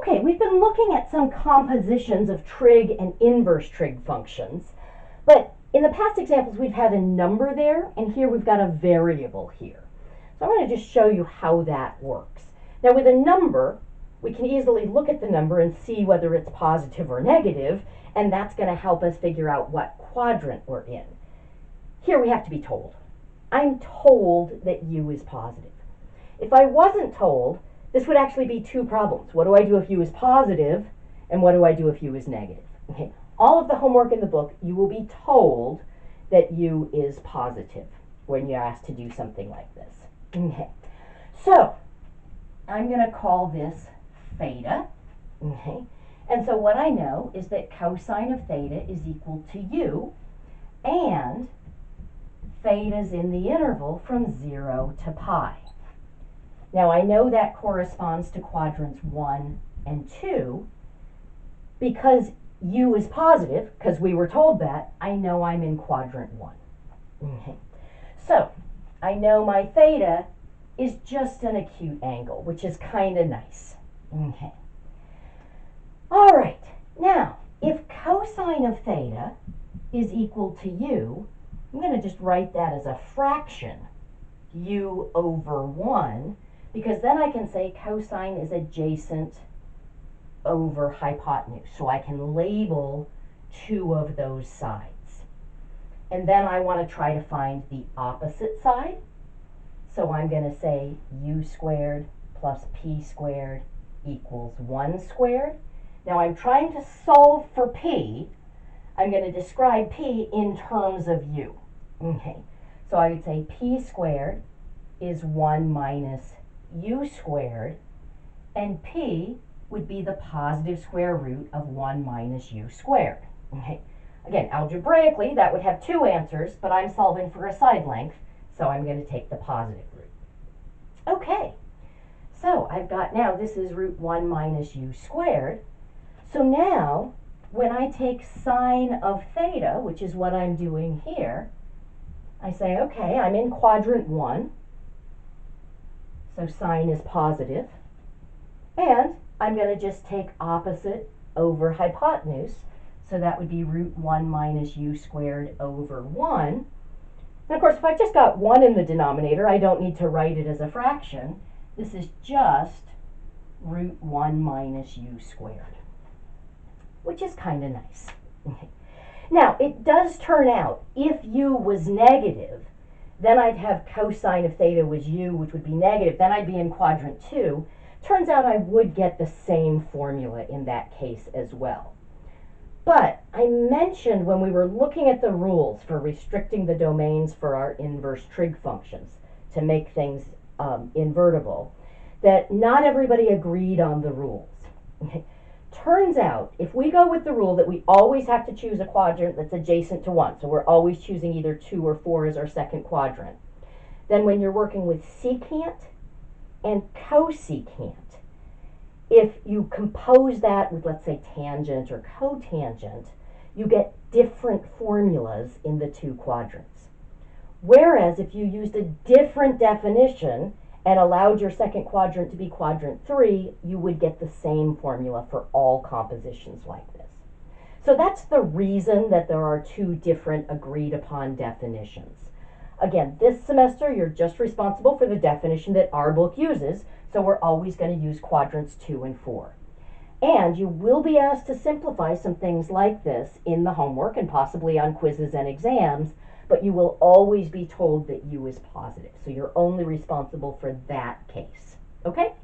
Okay, we've been looking at some compositions of trig and inverse trig functions, but in the past examples we've had a number there, and here we've got a variable here. So I'm going to just show you how that works. Now with a number, we can easily look at the number and see whether it's positive or negative, and that's going to help us figure out what quadrant we're in. Here we have to be told. I'm told that u is positive. If I wasn't told, this would actually be two problems. What do I do if u is positive, and what do I do if u is negative? Okay. All of the homework in the book, you will be told that u is positive when you're asked to do something like this. Okay. So, I'm going to call this theta. Okay. And so what I know is that cosine of theta is equal to u, and theta's in the interval from 0 to pi. Now I know that corresponds to quadrants 1 and 2 because u is positive, because we were told that. I know I'm in quadrant 1. Okay. So I know my theta is just an acute angle, which is kind of nice. Okay. All right. Now, if cosine of theta is equal to u, I'm going to just write that as a fraction, u over 1, because then I can say cosine is adjacent over hypotenuse. So I can label two of those sides. And then I want to try to find the opposite side. So I'm going to say u squared plus p squared equals 1 squared. Now I'm trying to solve for p. I'm going to describe p in terms of u. Okay, so I would say p squared is 1 minus u squared, and p would be the positive square root of 1 minus u squared. Okay. Again, algebraically, that would have two answers, but I'm solving for a side length, so I'm going to take the positive root. Okay, so I've got now, this is root 1 minus u squared. So now, when I take sine of theta, which is what I'm doing here, I say, okay, I'm in quadrant 1, so sine is positive, and I'm going to just take opposite over hypotenuse, so that would be root 1 minus u squared over 1. And of course, if I've just got 1 in the denominator, I don't need to write it as a fraction. This is just root 1 minus u squared, which is kind of nice. Okay. Now, it does turn out, if u was negative, then I'd have cosine of theta was u, which would be negative. Then I'd be in quadrant 2. Turns out I would get the same formula in that case as well. But I mentioned when we were looking at the rules for restricting the domains for our inverse trig functions to make things invertible, that not everybody agreed on the rules. Turns out, if we go with the rule that we always have to choose a quadrant that's adjacent to 1, so we're always choosing either 2 or 4 as our second quadrant, then when you're working with secant and cosecant, if you compose that with, let's say, tangent or cotangent, you get different formulas in the two quadrants. Whereas if you used a different definition and allowed your second quadrant to be quadrant 3, you would get the same formula for all compositions like this. So that's the reason that there are two different agreed upon definitions. Again, this semester you're just responsible for the definition that our book uses, so we're always going to use quadrants 2 and 4. And you will be asked to simplify some things like this in the homework and possibly on quizzes and exams, but you will always be told that u is positive. So you're only responsible for that case. Okay?